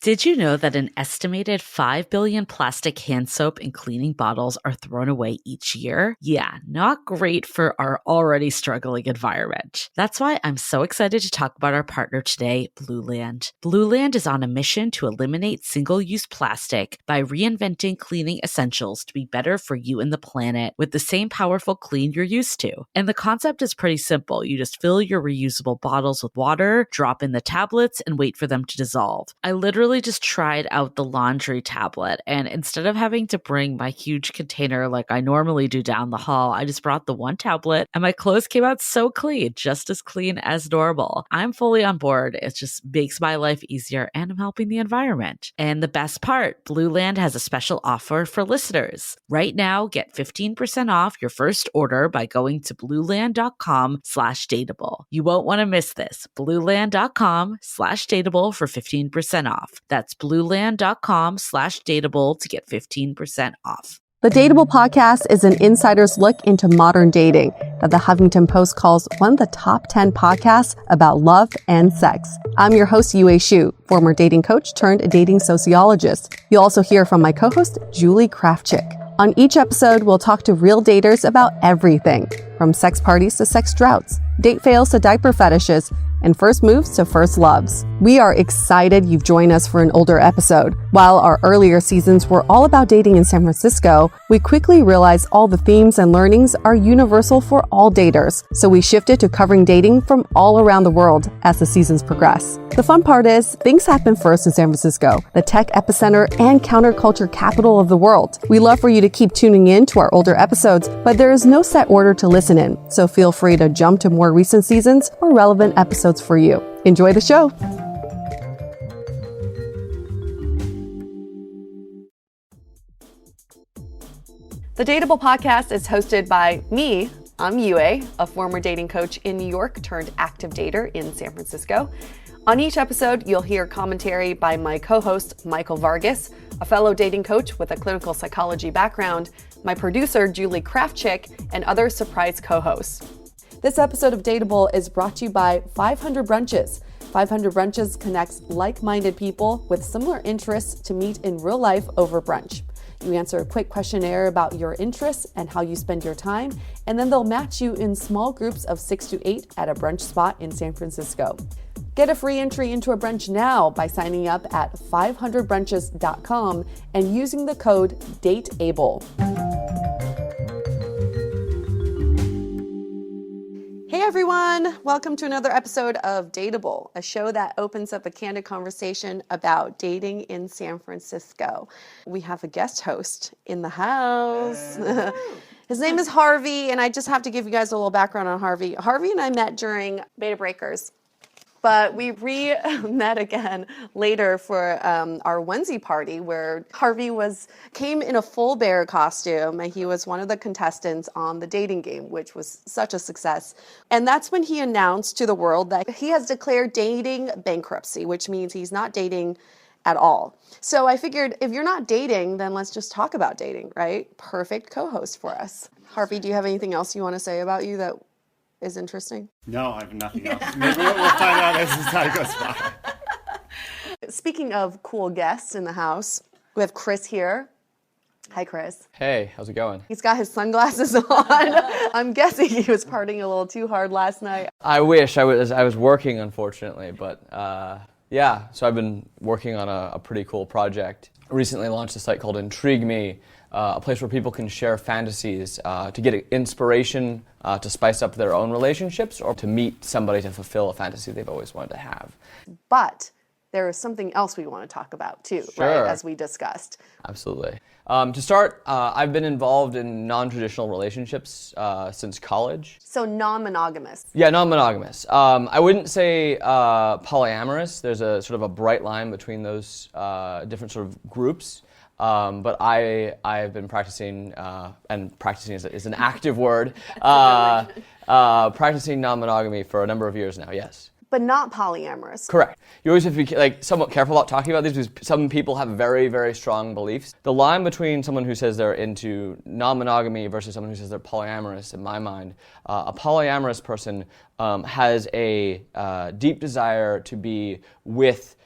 Did you know that an estimated 5 billion plastic hand soap and cleaning bottles are thrown away each year? Yeah, not great for our already struggling environment. That's why I'm so excited to talk about our partner today, Blueland. Blueland is on a mission to eliminate single-use plastic by reinventing cleaning essentials to be better for you and the planet with the same powerful clean you're used to. And the concept is pretty simple. You just fill your reusable bottles with water, drop in the tablets, and wait for them to dissolve. I literally just tried out the laundry tablet, and instead of having to bring my huge container like I normally do down the hall, I just brought the one tablet and my clothes came out so clean, just as clean as normal. I'm fully on board. It just makes my life easier and I'm helping the environment. And the best part, Blueland has a special offer for listeners. Right now, get 15% off your first order by going to blueland.com/dateable. You won't want to miss this. blueland.com/dateable for 15% off. That's blueland.com/dateable to get 15% off. The Dateable podcast is an insider's look into modern dating that the Huffington Post calls one of the top 10 podcasts about love and sex. I'm your host, Yue Xu, former dating coach turned dating sociologist. You'll also hear from my co-host, Julie Krafchick. On each episode, we'll talk to real daters about everything, from sex parties to sex droughts, date fails to diaper fetishes, and first moves to first loves. We are excited you've joined us for an older episode. While our earlier seasons were all about dating in San Francisco, we quickly realized all the themes and learnings are universal for all daters. So we shifted to covering dating from all around the world as the seasons progress. The fun part is, things happen first in San Francisco, the tech epicenter and counterculture capital of the world. We love for you to keep tuning in to our older episodes, but there is no set order to listen in, so feel free to jump to more recent seasons or relevant episodes for you. Enjoy the show. The Dateable podcast is hosted by me. I'm Yue, a former dating coach in New York turned active dater in San Francisco. On each episode, you'll hear commentary by my co-host, Michael Vargas, a fellow dating coach with a clinical psychology background, my producer, Julie Krafchick, and other surprise co-hosts. This episode of Dateable is brought to you by 500 Brunches. 500 Brunches connects like-minded people with similar interests to meet in real life over brunch. You answer a quick questionnaire about your interests and how you spend your time, and then they'll match you in small groups of 6 to 8 at a brunch spot in San Francisco. Get a free entry into a brunch now by signing up at 500brunches.com and using the code DATEABLE. Hey everyone, welcome to another episode of Dateable, a show that opens up a candid conversation about dating in San Francisco. We have a guest host in the house. His name is Harvey, and I just have to give you guys a little background on Harvey. Harvey and I met during Beta Breakers, but we met again later for our onesie party where Harvey came in a full bear costume, and he was one of the contestants on the dating game, which was such a success. And that's when he announced to the world that he has declared dating bankruptcy, which means he's not dating at all. So I figured, if you're not dating, then let's just talk about dating, right? Perfect co-host for us. Harvey, do you have anything else you want to say about you that is interesting? No, I have nothing else. Maybe we'll find out as the time goes by. Speaking of cool guests in the house, we have Chris here. Hi, Chris. Hey, how's it going? He's got his sunglasses on. I'm guessing he was partying a little too hard last night. I wish I was working, unfortunately, but yeah. So I've been working on a pretty cool project. I recently launched a site called Intrigue Me, a place where people can share fantasies to get inspiration to spice up their own relationships or to meet somebody to fulfill a fantasy they've always wanted to have. But there is something else we want to talk about too, Sure. Right? As we discussed. Absolutely. To start, I've been involved in non-traditional relationships since college. So non-monogamous. Yeah, non-monogamous. I wouldn't say polyamorous. There's a sort of a bright line between those different sort of groups. But I've been practicing, and practicing is an active word, practicing non-monogamy for a number of years now, yes. But not polyamorous. Correct. You always have to be somewhat careful about talking about these because some people have very, very strong beliefs. The line between someone who says they're into non-monogamy versus someone who says they're polyamorous, in my mind, a polyamorous person has a deep desire to be with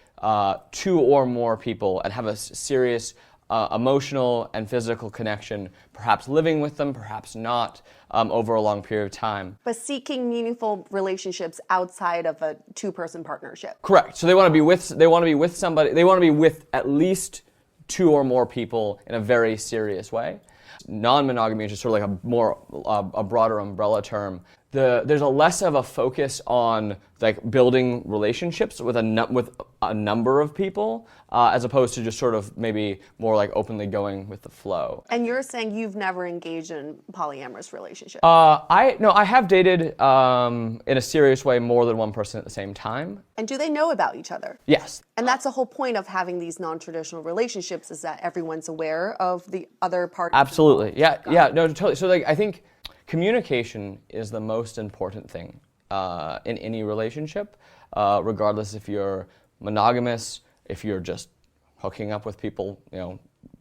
two or more people and have a serious emotional and physical connection, perhaps living with them, perhaps not, over a long period of time. But seeking meaningful relationships outside of a two-person partnership. Correct. So they want to be with somebody. They want to be with at least two or more people in a very serious way. Non-monogamy is just sort of like a broader umbrella term. There's a less of a focus on like building relationships with a number of people, as opposed to just sort of maybe more like openly going with the flow. And you're saying you've never engaged in polyamorous relationships? I have dated in a serious way more than one person at the same time. And do they know about each other? Yes. And that's the whole point of having these non-traditional relationships, is that everyone's aware of the other partner. Absolutely. Yeah. No, totally. So like I think communication is the most important thing in any relationship, regardless if you're monogamous, if you're just hooking up with people,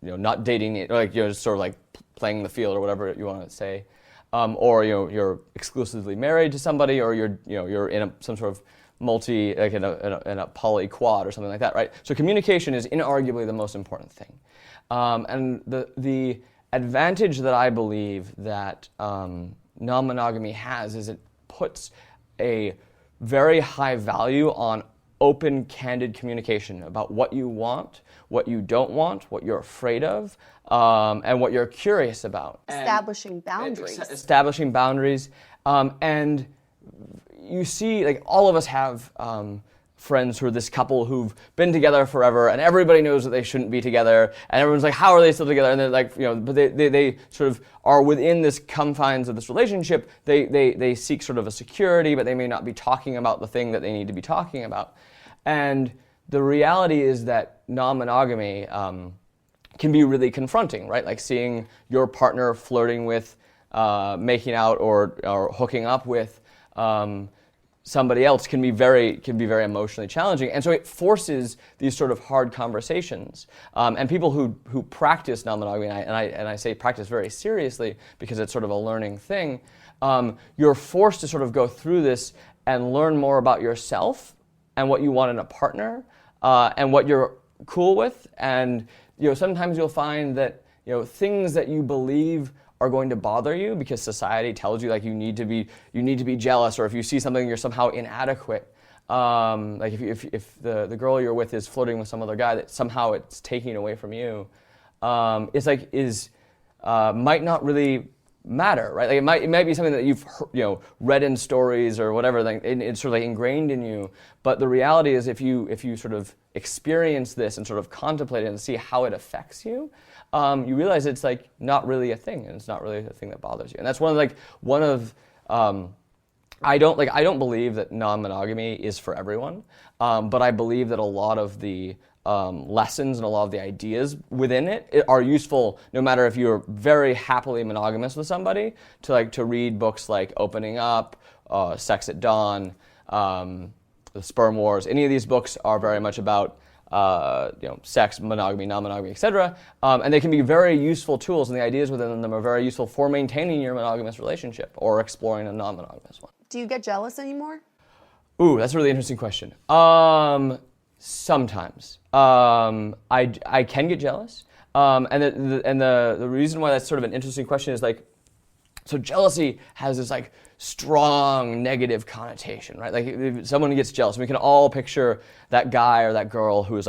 not dating, like just sort of like playing the field or whatever you want to say, or you're exclusively married to somebody, or you're in some sort of in a poly quad or something like that, right? So communication is inarguably the most important thing, and the advantage that I believe that non-monogamy has is it puts a very high value on open, candid communication about what you want, what you don't want, what you're afraid of, and what you're curious about. Establishing boundaries. Establishing boundaries. And you see, like, all of us have friends who are this couple who've been together forever, and everybody knows that they shouldn't be together, and everyone's like, how are they still together? And they're like, but they sort of are within this confines of this relationship. They seek sort of a security, but they may not be talking about the thing that they need to be talking about. And the reality is that non-monogamy can be really confronting, right? Like seeing your partner flirting with, making out, or hooking up with somebody else can be very emotionally challenging, and so it forces these sort of hard conversations. And people who practice non-monogamy, and I say practice very seriously because it's sort of a learning thing. You're forced to sort of go through this and learn more about yourself and what you want in a partner, and what you're cool with. And sometimes you'll find that things that you believe are going to bother you because society tells you like you need to be jealous, or if you see something you're somehow inadequate. Like if the girl you're with is flirting with some other guy, that somehow it's taking away from you. It's like might not really matter, right? Like it might be something that you've read in stories or whatever, like it's sort of like ingrained in you. But the reality is, if you sort of experience this and sort of contemplate it and see how it affects you, you realize it's like not really a thing, and it's not really a thing that bothers you. And that's I don't believe that non-monogamy is for everyone, but I believe that a lot of the lessons and a lot of the ideas within it are useful, no matter if you're very happily monogamous with somebody, to read books like Opening Up, Sex at Dawn, The Sperm Wars. Any of these books are very much about sex, monogamy, non-monogamy, etc. And they can be very useful tools, and the ideas within them are very useful for maintaining your monogamous relationship or exploring a non-monogamous one. Do you get jealous anymore? Ooh, that's a really interesting question. Sometimes. I can get jealous. And the reason why that's sort of an interesting question is so jealousy has this strong negative connotation, right? Like if someone gets jealous, we can all picture that guy or that girl who's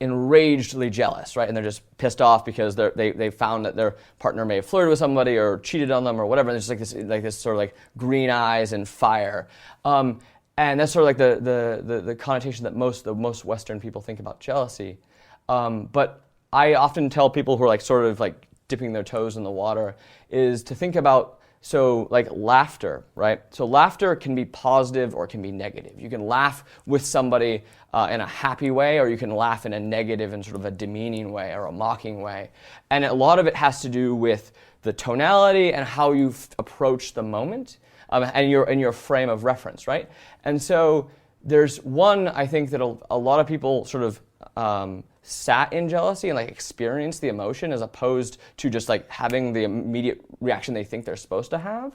enragedly jealous, right? And they're just pissed off because they found that their partner may have flirted with somebody or cheated on them or whatever. And there's this sort of green eyes and fire. And that's sort of the connotation that the most Western people think about jealousy. But I often tell people who are dipping their toes in the water is to think about laughter, right? So laughter can be positive or it can be negative. You can laugh with somebody in a happy way, or you can laugh in a negative and sort of a demeaning way or a mocking way. And a lot of it has to do with the tonality and how you approach the moment, and your frame of reference, right? And so there's one, I think, that a lot of people sort of sat in jealousy and experienced the emotion as opposed to just having the immediate reaction they think they're supposed to have.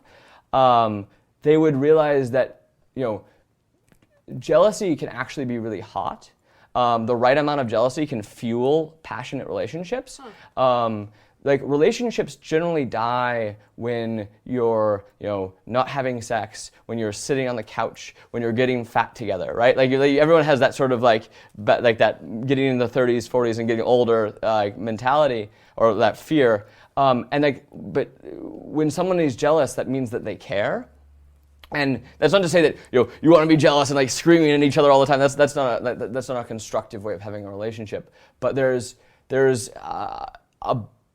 They would realize that jealousy can actually be really hot, the right amount of jealousy can fuel passionate relationships. Like relationships generally die when you're, not having sex, when you're sitting on the couch, when you're getting fat together, right? Like everyone has that sort of like that getting in the 30s, 40s, and getting older mentality or that fear. But when someone is jealous, that means that they care. And that's not to say that you want to be jealous and like screaming at each other all the time. That's not a constructive way of having a relationship. But there's a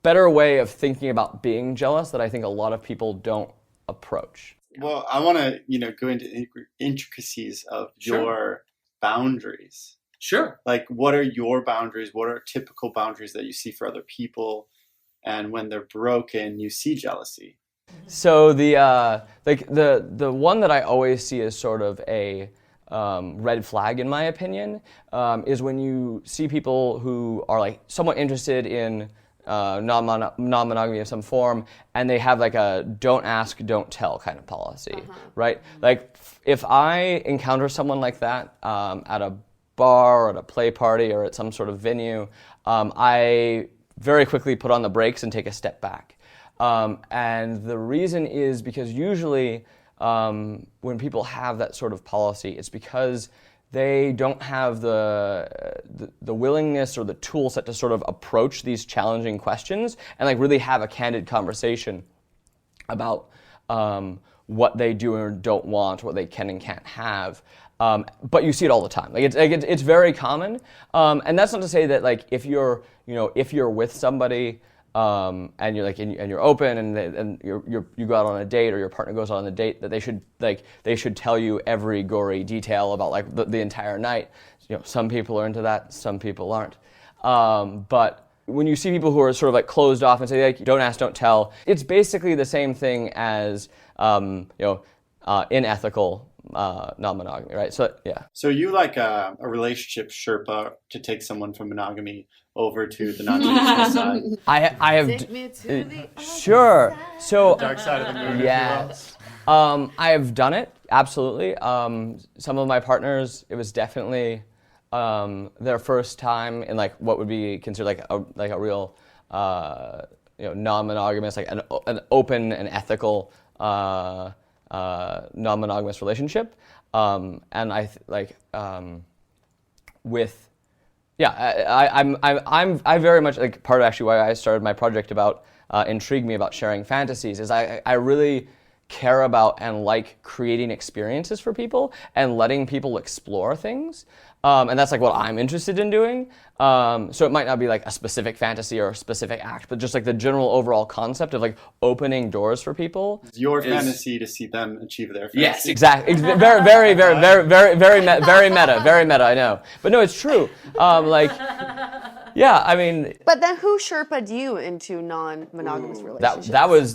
better way of thinking about being jealous that I think a lot of people don't approach. Well, I want to, go into intricacies of your boundaries. Sure. Like, what are your boundaries? What are typical boundaries that you see for other people? And when they're broken, you see jealousy. So the one that I always see as sort of a red flag, in my opinion, is when you see people who are like somewhat interested in non-monogamy of some form, and they have like a don't ask, don't tell kind of policy, right? Like if I encounter someone like that at a bar or at a play party or at some sort of venue, I very quickly put on the brakes and take a step back. And the reason is because usually when people have that sort of policy, it's because they don't have the willingness or the tool set to sort of approach these challenging questions and like really have a candid conversation about what they do or don't want, what they can and can't have. But you see it all the time. Like it's very common, and that's not to say that like if you're with somebody and you're like and you're open and you go out on a date or your partner goes out on a date, that they should tell you every gory detail about like the entire night. Some people are into that, some people aren't. But when you see people who are sort of like closed off and say like don't ask, don't tell, it's basically the same thing as unethical non-monogamy, right? So yeah. So you like a relationship Sherpa to take someone from monogamy over to the non-traditional side? I have. Take me to the Sure. So Dark side of the moon. yes, I have done it absolutely. Some of my partners, it was definitely their first time in like what would be considered like a real non-monogamous, like an open and ethical non-monogamous relationship, and I very much like part of actually why I started my project about Intrigue Me about sharing fantasies is I really care about and like creating experiences for people and letting people explore things. And that's like what I'm interested in doing. So it might not be like a specific fantasy or a specific act, but just like the general overall concept of like opening doors for people. It's your fantasy to see them achieve their fantasy. Yes, exactly. Very, very, very, very, very, very meta. I know, but no, it's true. Yeah, I mean. But then who Sherpa'd you into non-monogamous relationships?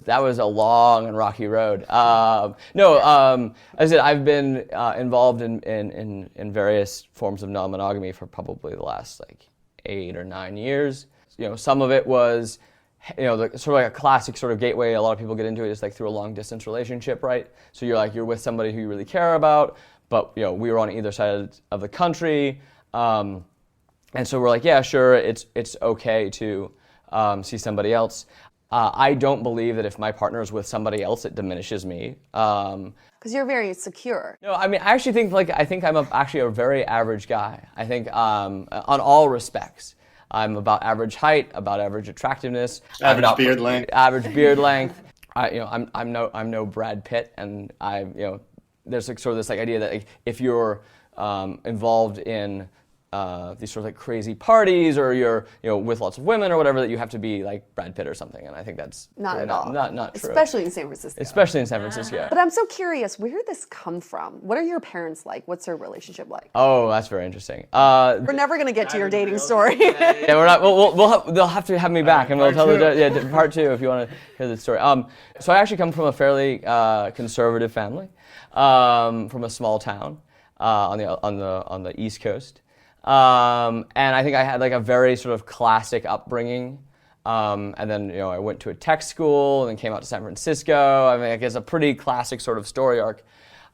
That was a long and rocky road. As I said, I've been involved in various forms of non-monogamy for probably the last like 8 or 9 years. Some of it was, sort of like a classic sort of gateway. A lot of people get into it is like through a long distance relationship, right? So you're with somebody who you really care about, but we were on either side of the country. And so we're like, yeah, sure, it's okay to see somebody else. I don't believe that if my partner is with somebody else, it diminishes me. Because you're very secure. No, I mean, I actually think I'm actually a very average guy. I think on all respects, I'm about average height, about average attractiveness, average beard length. Average beard length. I'm no Brad Pitt, and there's like sort of this like idea that like, if you're involved in these sort of like crazy parties, or you're with lots of women or whatever, that you have to be like Brad Pitt or something, and I think that's not at all. Not true. Especially in San Francisco. But I'm so curious, where did this come from? What are your parents like? What's their relationship like? Oh, that's very interesting. We're never gonna get to your dating story. Yeah, we're not. They'll have to have me back, and we'll tell part 2 if you want to hear the story. So I actually come from a fairly conservative family, from a small town on the East Coast. And I think I had like a very sort of classic upbringing. And then, I went to a tech school and then came out to San Francisco. I mean, I guess a pretty classic sort of story arc.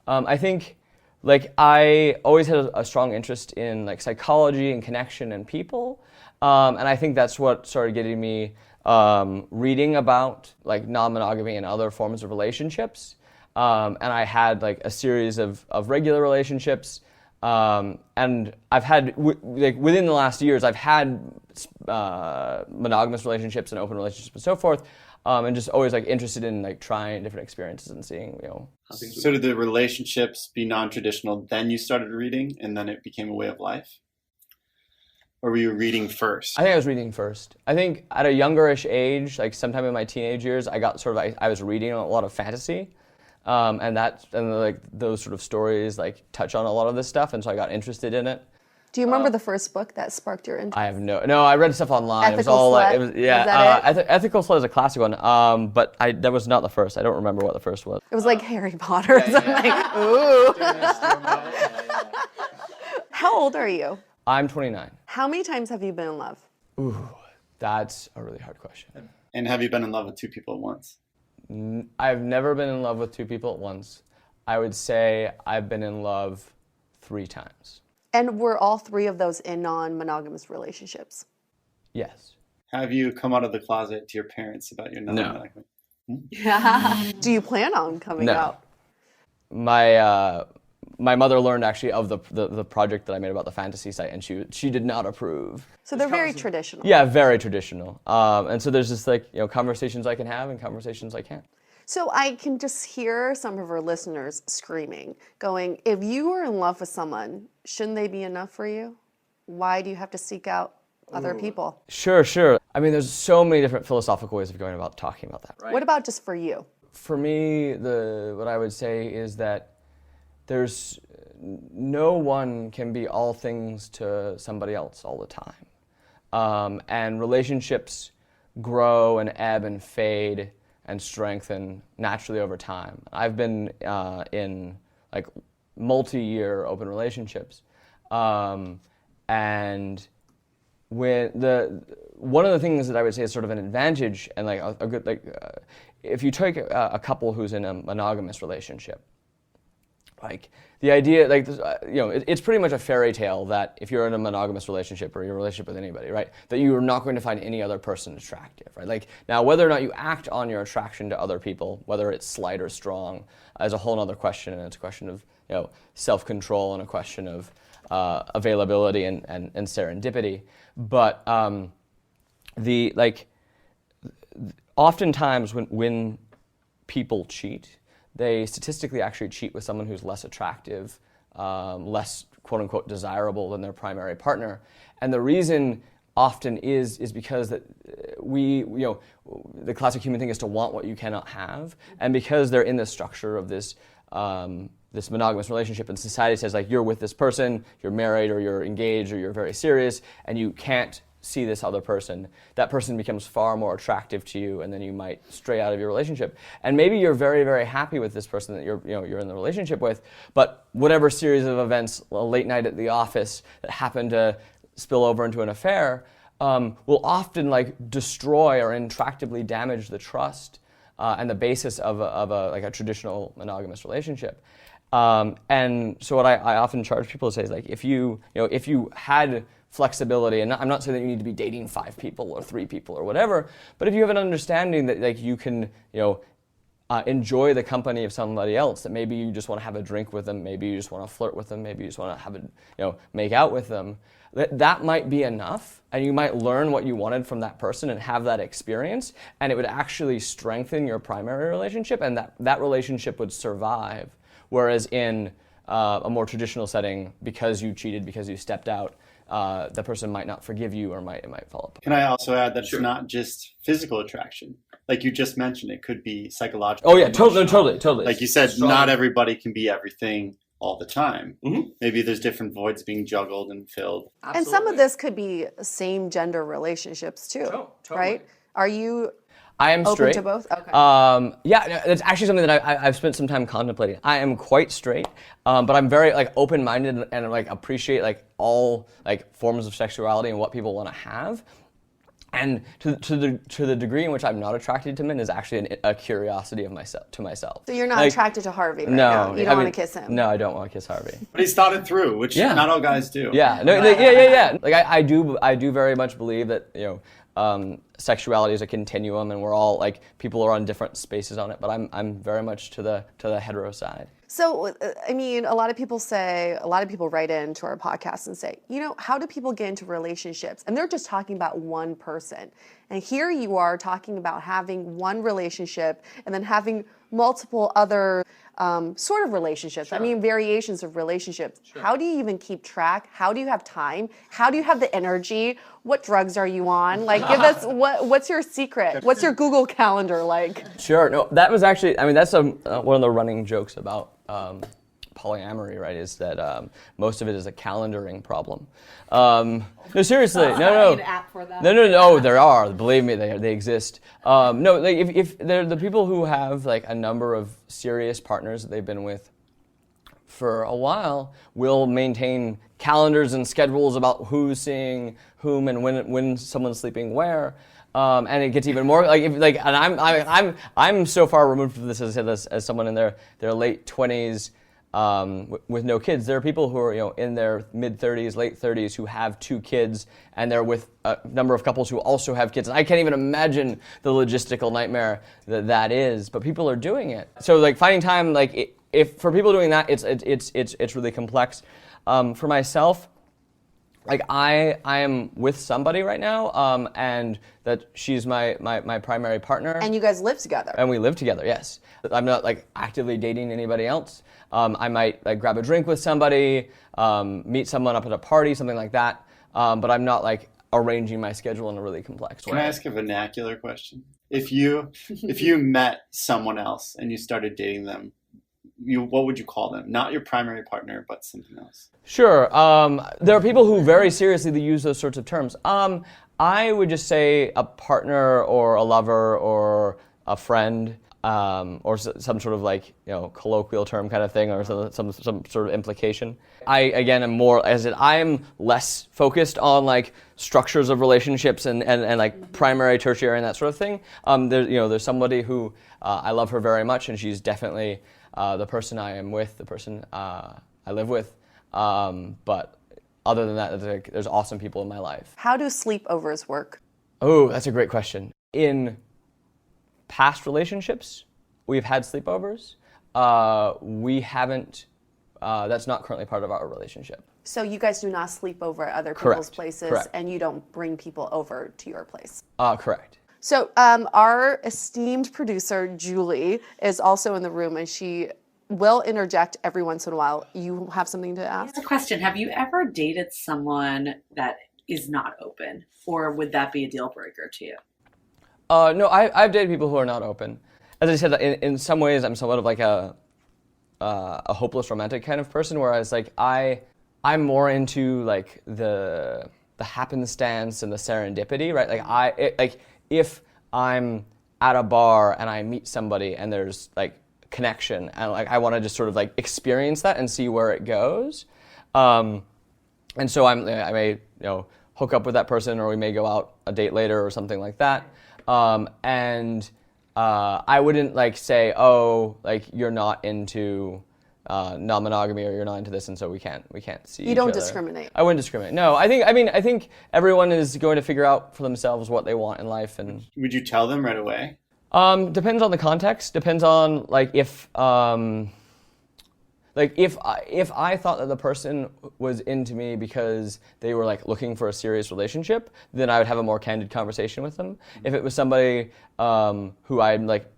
I think like I always had a strong interest in like psychology and connection and people, and I think that's what started getting me reading about like non-monogamy and other forms of relationships. And I had like a series of regular relationships, and I've had like within the last years I've had monogamous relationships and open relationships and so forth, and just always like interested in like trying different experiences and seeing how things would So did the relationships be non-traditional, then you started reading, and then it became a way of life? Or were you reading first? I think I was reading first. I think at a youngerish age, like sometime in my teenage years, I got sort of I was reading a lot of fantasy. And like those sort of stories like touch on a lot of this stuff, and so I got interested in it. Do you remember the first book that sparked your interest? I have no. I read stuff online. Ethical it was all Slut? like Was that it? Ethical Slut is a classic one. But that was not the first. I don't remember what the first was. It was like Harry Potter or something. Like, ooh. How old are you? I'm 29. How many times have you been in love? Ooh, that's a really hard question. And have you been in love with two people at once? I've never been in love with two people at once. I would say I've been in love 3 times. And were all 3 of those in non-monogamous relationships? Yes. Have you come out of the closet to your parents about your non-monogamy? Do you plan on coming out? My mother learned actually of the project that I made about the fantasy site, and she did not approve. So they're very traditional. Yeah, very traditional. And so there's just like conversations I can have and conversations I can't. So I can just hear some of our listeners screaming, going, if you are in love with someone, shouldn't they be enough for you? Why do you have to seek out other people? Sure. I mean, there's so many different philosophical ways of going about talking about that. Right? What about just for you? For me, what I would say is that there's no one can be all things to somebody else all the time. And relationships grow and ebb and fade and strengthen naturally over time. I've been in like multi-year open relationships. And one of the things that I would say is sort of an advantage and like a good, if you take a couple who's in a monogamous relationship, like the idea, like it's pretty much a fairy tale that if you're in a monogamous relationship or your relationship with anybody, right, that you are not going to find any other person attractive, right? Like now, whether or not you act on your attraction to other people, whether it's slight or strong, is a whole other question, and it's a question of self-control and a question of availability and serendipity. But oftentimes when people cheat, they statistically actually cheat with someone who's less attractive, less quote-unquote desirable than their primary partner. And the reason often is because that the classic human thing is to want what you cannot have. And because they're in the structure of this monogamous relationship, and society says like you're with this person, you're married or you're engaged or you're very serious, and you can't see this other person, that person becomes far more attractive to you, and then you might stray out of your relationship. And maybe you're very, very happy with this person that you're in the relationship with, but whatever series of events, a late night at the office that happen to spill over into an affair, will often like destroy or intractably damage the trust and the basis of a traditional monogamous relationship. And so what I often charge people to say is like if you had flexibility, and I'm not saying that you need to be dating 5 people or 3 people or whatever, but if you have an understanding that like you can enjoy the company of somebody else, that maybe you just want to have a drink with them, maybe you just want to flirt with them, maybe you just want to have make out with them, that might be enough, and you might learn what you wanted from that person and have that experience, and it would actually strengthen your primary relationship, and that relationship would survive. Whereas in a more traditional setting, because you cheated, because you stepped out, the person might not forgive you, or it might fall apart. Can I also add that It's not just physical attraction? Like you just mentioned, it could be psychological. Oh yeah, totally. Like you said, not everybody can be everything all the time. Mm-hmm. Maybe there's different voids being juggled and filled. Absolutely. And some of this could be same gender relationships too, totally. Right? Are you I am straight. Open to both? Okay. Yeah, that's actually something that I've spent some time contemplating. I am quite straight, but I'm very open-minded and appreciate all forms of sexuality and what people want to have. And to the degree in which I'm not attracted to men is actually a curiosity of myself. So you're not attracted to Harvey right no, now? You don't want to kiss him? No, I don't want to kiss Harvey. But he's thought it through, which not all guys do. Yeah, yeah. Like I do very much believe that, sexuality is a continuum, and we're all like, people are on different spaces on it. But I'm very much to the hetero side. So, I mean, a lot of people write into our podcast and say, how do people get into relationships? And they're just talking about one person. And here you are talking about having one relationship and then having multiple other sort of relationships. Sure. I mean, variations of relationships. Sure. How do you even keep track? How do you have time? How do you have the energy? What drugs are you on? Like, give us, what's your secret? What's your Google Calendar like? Sure. No, that was actually, that's one of the running jokes about polyamory, right, is that most of it is a calendaring problem. No, seriously, no. An app for that. No, there are. Believe me, they exist. No, like if they're the people who have like a number of serious partners that they've been with for a while will maintain calendars and schedules about who's seeing whom and when someone's sleeping where. And it gets even more and I'm so far removed from this as someone in their late 20s with no kids. There are people who are in their mid 30s, late 30s who have 2 kids, and they're with a number of couples who also have kids. And I can't even imagine the logistical nightmare that is. But people are doing it. So like finding time, if for people doing that, it's really complex. For myself, like I am with somebody right now, and that she's my primary partner. And you guys live together. And we live together, yes. I'm not like actively dating anybody else. I might like grab a drink with somebody, meet someone up at a party, something like that. But I'm not like arranging my schedule in a really complex way. Can I ask a vernacular question? If you met someone else and you started dating them, what would you call them? Not your primary partner, but something else. Sure. There are people who very seriously use those sorts of terms. I would just say a partner or a lover or a friend, or some sort of like colloquial term kind of thing, or some sort of implication. I again am more I'm less focused on like structures of relationships and like primary, tertiary, and that sort of thing. There's somebody who I love her very much, and she's definitely the person I am with, the person I live with. But other than that, there's awesome people in my life. How do sleepovers work? Oh, that's a great question. In past relationships, we've had sleepovers. We haven't, that's not currently part of our relationship. So you guys do not sleep over at other people's places, Correct. And you don't bring people over to your place? Correct. So our esteemed producer, Julie, is also in the room, and she will interject every once in a while. You have something to ask? Here's a question. Have you ever dated someone that is not open, or would that be a deal breaker to you? No, I've dated people who are not open. As I said, in some ways, I'm somewhat of like a hopeless romantic kind of person, whereas like I'm more into like the happenstance and the serendipity, right? Like if I'm at a bar and I meet somebody and there's like connection, and like I want to just sort of like experience that and see where it goes, and so I may hook up with that person, or we may go out a date later or something like that, and I wouldn't like say, oh, like you're not into non-monogamy, or you're not into this, and so we can't see each other. You don't discriminate. I wouldn't discriminate. No, I think everyone is going to figure out for themselves what they want in life. And would you tell them right away? Depends on the context. Depends on like if I thought that the person was into me because they were like looking for a serious relationship, then I would have a more candid conversation with them. If it was somebody who I'm like,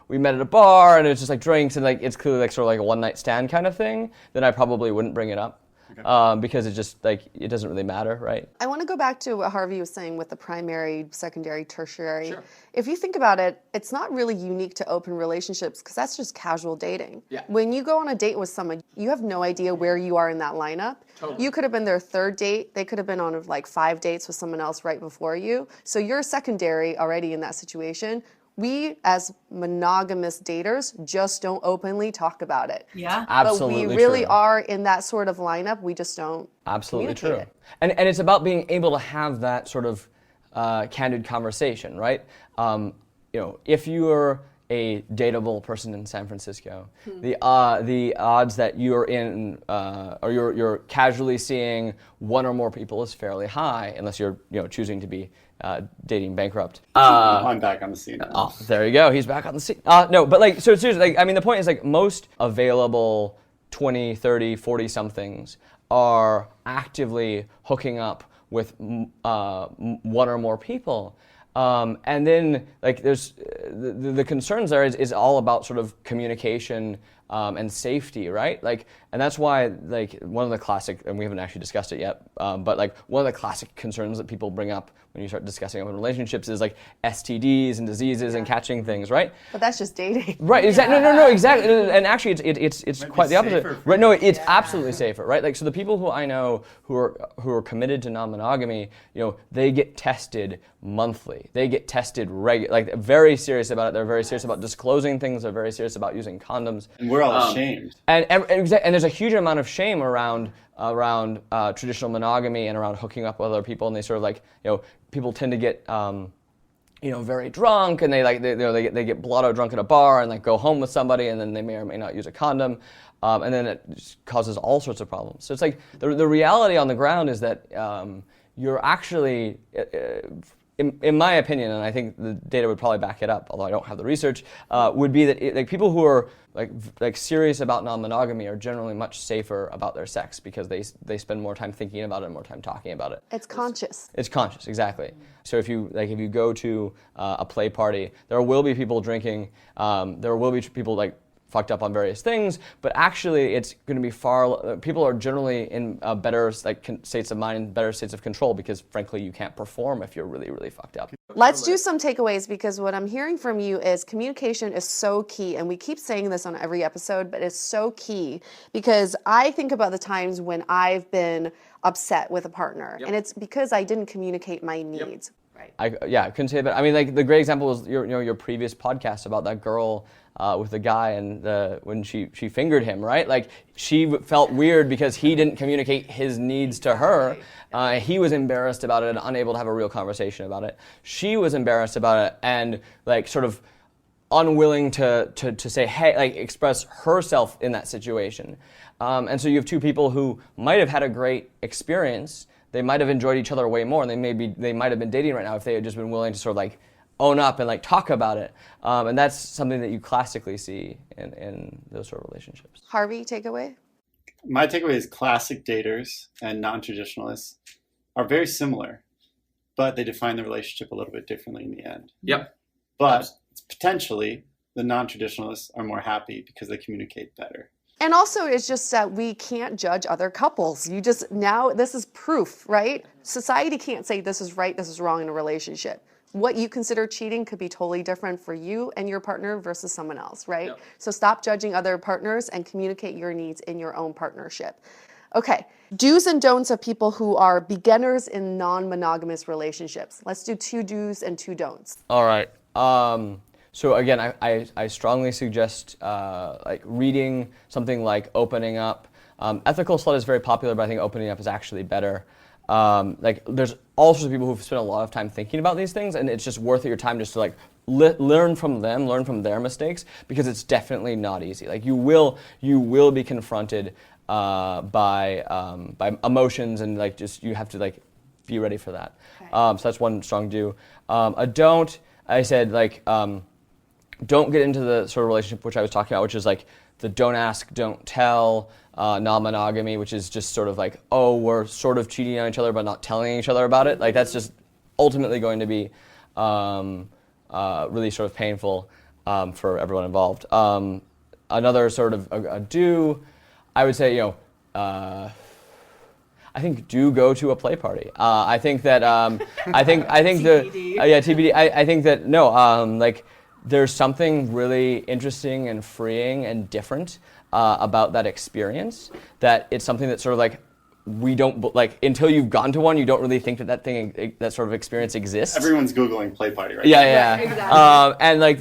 we met at a bar and it's just like drinks and like it's clearly like sort of like a one night stand kind of thing, then I probably wouldn't bring it up. Okay. Because it just like it doesn't really matter, right? I want to go back to what Harvey was saying with the primary, secondary, tertiary. Sure. If you think about it, it's not really unique to open relationships because that's just casual dating. Yeah. When you go on a date with someone, you have no idea where you are in that lineup. Totally. You could have been their third date. They could have been on like 5 dates with someone else right before you. So you're secondary already in that situation. We, as monogamous daters, just don't openly talk about it. Yeah. Absolutely. But we really true. are in that sort of lineup. We just don't. Absolutely communicate true. And it's about being able to have that sort of candid conversation, right? If you're a dateable person in San Francisco, the odds that you're in or you're casually seeing one or more people is fairly high, unless you're choosing to be dating bankrupt. I'm back on the scene now. Oh, there you go. He's back on the scene. No, but so seriously, the point is most available 20, 30, 40 somethings are actively hooking up with one or more people. And then there's the concerns there is all about sort of communication and safety, right? And that's why one of the classic, and we haven't actually discussed it yet, but one of the classic concerns that people bring up when you start discussing open relationships is STDs and diseases and catching things, right? But that's just dating. Right, exactly. No, exactly. And actually it's quite the opposite. Right, no, it's absolutely safer, right? So the people who I know who are committed to non-monogamy, they get tested monthly. They get tested very serious about it. They're very serious about disclosing things. They're very serious about using condoms. And we're all ashamed. And there's a huge amount of shame around traditional monogamy and around hooking up with other people, and they sort of people tend to get very drunk, and they get blotto drunk at a bar and go home with somebody, and then they may or may not use a condom, and then it just causes all sorts of problems. So it's the reality on the ground is that you're actually, in my opinion, and I think the data would probably back it up, although I don't have the research, would be that people who are serious about non-monogamy are generally much safer about their sex because they spend more time thinking about it and more time talking about it. It's conscious. It's conscious, exactly. So if you go to a play party, there will be people drinking. There will be people fucked up on various things, but actually it's going to be people are generally in better states of mind and better states of control because frankly you can't perform if you're really, really fucked up. Let's do some takeaways because what I'm hearing from you is communication is so key, and we keep saying this on every episode, but it's so key because I think about the times when I've been upset with a partner, and it's because I didn't communicate my needs. I couldn't say that. I mean, the great example was your previous podcast about that girl with the guy and when she fingered him, right? She felt weird because he didn't communicate his needs to her. He was embarrassed about it and unable to have a real conversation about it. She was embarrassed about it and sort of unwilling to say, hey, express herself in that situation. And so you have two people who might have had a great experience. They might have enjoyed each other way more, and they might have been dating right now if they had just been willing to sort of own up and talk about it. And that's something that you classically see in those sort of relationships. Harvey, takeaway? My takeaway is classic daters and non-traditionalists are very similar, but they define the relationship a little bit differently in the end. Yep. But potentially the non-traditionalists are more happy because they communicate better. And also, it's just that we can't judge other couples. This is proof, right? Society can't say this is right, this is wrong in a relationship. What you consider cheating could be totally different for you and your partner versus someone else, right? Yep. So stop judging other partners and communicate your needs in your own partnership. Okay, do's and don'ts of people who are beginners in non-monogamous relationships. Let's do 2 do's and 2 don'ts. All right. So again, I strongly suggest reading something like Opening Up. Ethical Slut is very popular, but I think Opening Up is actually better. There's all sorts of people who've spent a lot of time thinking about these things, and it's just worth your time just to learn from them, learn from their mistakes, because it's definitely not easy. You will be confronted by emotions, and you have to be ready for that. Okay. So that's one strong do. A don't, I said don't get into the sort of relationship which I was talking about, which is the don't ask, don't tell, non-monogamy, which is just sort of we're sort of cheating on each other but not telling each other about it. That's just ultimately going to be really sort of painful for everyone involved. Another sort of a do, I would say, I think do go to a play party. I think that I think TBD. TBD. I think that there's something really interesting and freeing and different about that experience. That it's something that sort of we don't, like, until you've gone to one, you don't really think that sort of experience exists. Everyone's Googling play party right Yeah, now. yeah. Right, exactly. And like,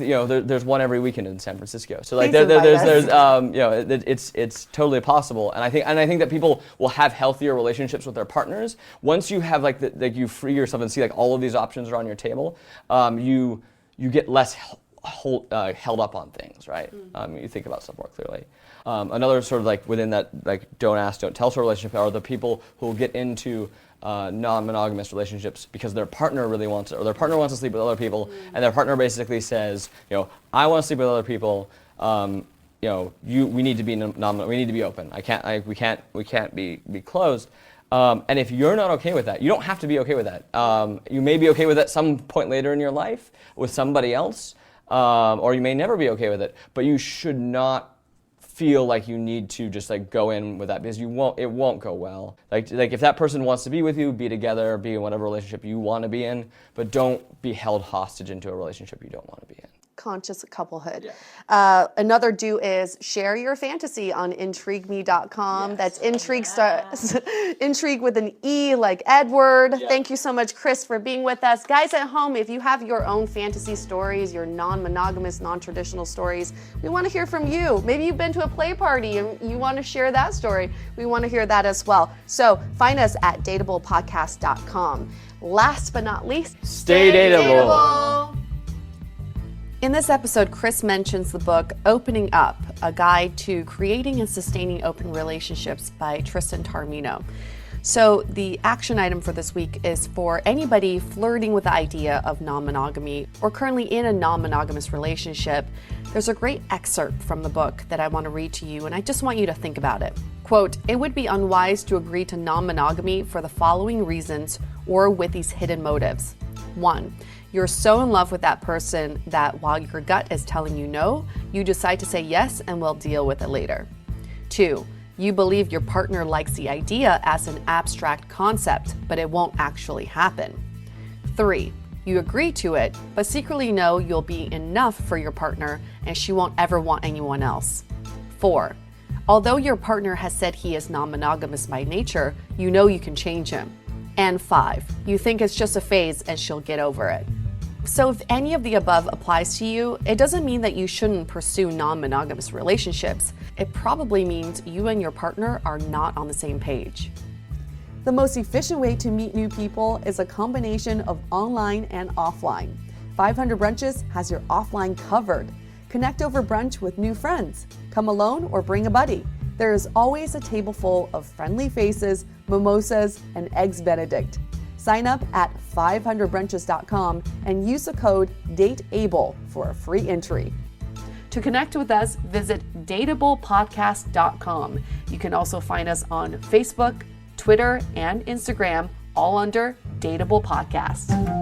there's one every weekend in San Francisco. So like, Please invite there's us. it's totally possible. And I think that people will have healthier relationships with their partners once you have like you free yourself and see like all of these options are on your table. You get less held up on things, right? You think about stuff more clearly. Another sort of like within that like don't ask, don't tell sort of relationship are the people who will get into non-monogamous relationships because their partner really wants it, or their partner wants to sleep with other people, and their partner basically says, I want to sleep with other people. We need to be we need to be open. We can't be closed. And if you're not okay with that, you don't have to be okay with that. You may be okay with it some point later in your life with somebody else, or you may never be okay with it. But you should not feel like you need to just like go in with that, because it won't go well. Like if that person wants to be with you, be together, be in whatever relationship you want to be in, but don't be held hostage into a relationship you don't want to be in. Conscious couplehood. Yeah. Another do is share your fantasy on intrigueme.com. Yes. That's intrigue with an E like Edward. Yeah. Thank you so much, Chris, for being with us. Guys at home, if you have your own fantasy stories, your non-monogamous, non-traditional stories, we want to hear from you. Maybe you've been to a play party and you want to share that story. We want to hear that as well. So find us at dateablepodcast.com. Last but not least, Stay dateable. In this episode, Chris mentions the book Opening Up, a guide to creating and sustaining open relationships by Tristan Taormino. So the action item for this week is for anybody flirting with the idea of non-monogamy or currently in a non-monogamous relationship. There's a great excerpt from the book that I want to read to you, and I just want you to think about it. Quote, "It would be unwise to agree to non-monogamy for the following reasons or with these hidden motives. 1. You're so in love with that person that while your gut is telling you no, you decide to say yes and we'll deal with it later. 2. You believe your partner likes the idea as an abstract concept, but it won't actually happen. 3. You agree to it, but secretly know you'll be enough for your partner and she won't ever want anyone else. 4. Although your partner has said he is non-monogamous by nature, you know you can change him. And 5. You think it's just a phase and she'll get over it." So if any of the above applies to you, it doesn't mean that you shouldn't pursue non-monogamous relationships. It probably means you and your partner are not on the same page. The most efficient way to meet new people is a combination of online and offline. 500 Brunches has your offline covered. Connect over brunch with new friends. Come alone or bring a buddy. There is always a table full of friendly faces, mimosas, and eggs Benedict. Sign up at 500brunches.com and use the code DATEABLE for a free entry. To connect with us, visit dateablepodcast.com. You can also find us on Facebook, Twitter, and Instagram, all under Dateable Podcast.